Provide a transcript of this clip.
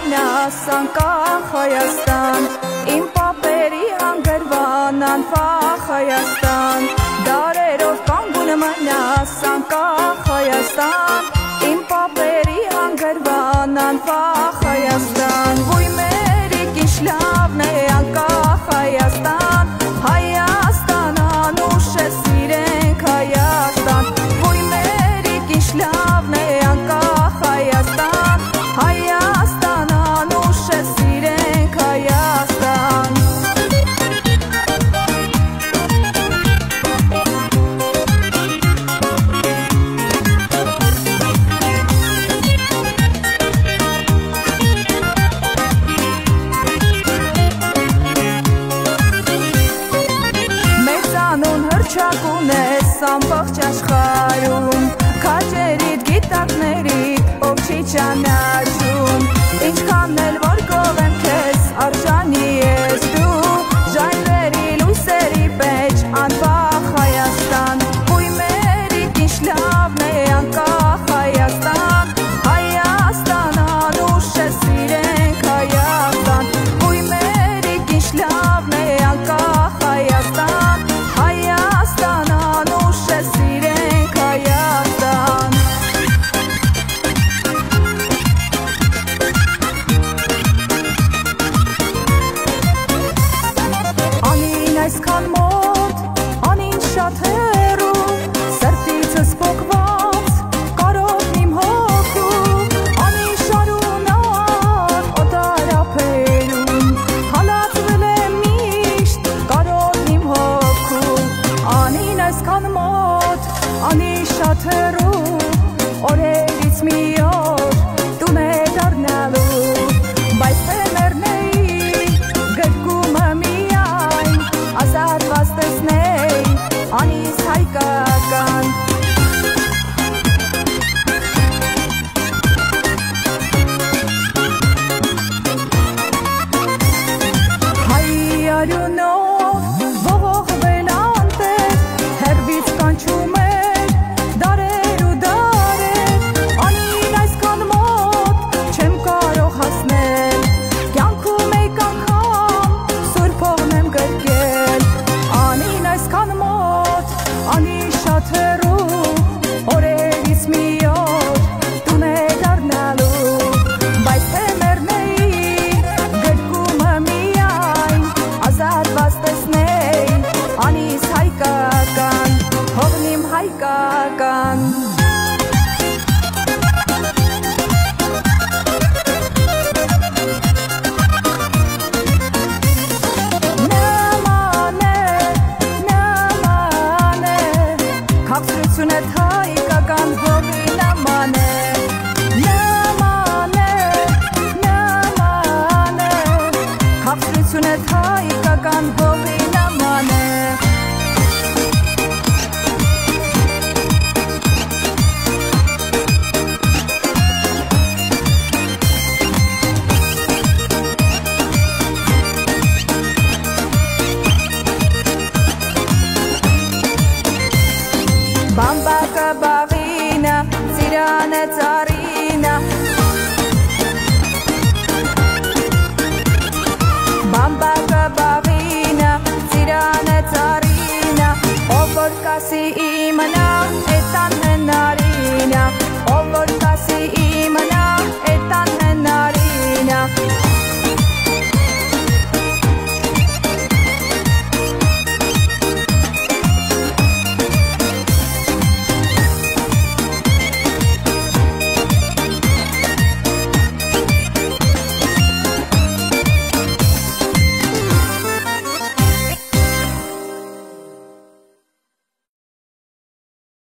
մնաս անկախ Հայաստան, իմ պապերի հանգրվան անվախ Հայաստան, դարերով կանգուն մնաս անկախ Հայաստան, իմ պապերի հանգրվան անվախ Հայաստան, ոյ մերիկ ինչ լավն է անկախ Հայաստան, Հայաստան անուշ է սիրենք Հայաստան, ոյ մերիկ ինչ լավն է անկախ Հայաստան, Հայաստան անուշ է սիրենք Հայաստան։ Մեծանուն հռչակ ունես ամբողջ աշխարհում, քաջերիդ գիտակներիդ ով չի ճանաչում, ինչքան էլ որ գովեմ քեզ արժանի ես դու, ժայռերի լույսերի մեջ անվախ Հայաստան, ոյ մերիկ ինչ լավն է անկախ Հայաստան, Հայաստան անուշ է սիրենք Հայաստան, ոյ մերիկ ինչ լավն է անկախ Հայաստան, Հայաստան անուշ է սիրենք Հայաստան։ Անին այսքան մոտ, անին շատ հեռու, սրտիցս փոքված, կարոտն իմ հոգու, անին շարունակ, օտարափերում, հալածվել եմ միշտ, կարոտն իմ հոգու, անին այսքան մոտ, անին շատ հեռու, օրերից մի օր, տուն է դառնալու, բայց թեմերնեի, գրկումը միայն, ազատված տեսնեի, անիս հայկական, հայ արյունով ողողվել անտեր, հեռվից կանչում էր դարեր ու դարեր, անին այսքան մոտ չեմ կարող հասնել, կյանքում եկ անգամ սուրբ հողն եմ գրկել, անին այսքան մոտ, անին շատ հեռու, օրերից մի օր, տուն է դառնալու, բայց թեմերնեի, գրկումը միայն, ազատված տեսնեի, անիս հայկական, հողն իմ հայկական։ Նման է, քաղցրությունդ հայկական հողի նման է, քաղցրությունդ հայկական հողի նման է։ Բամբակը բաղինը, ծիրանը ծարինը, բամբակը բաղինը, ծիրանը ծարինը, ով որ կասի իմնա, էտան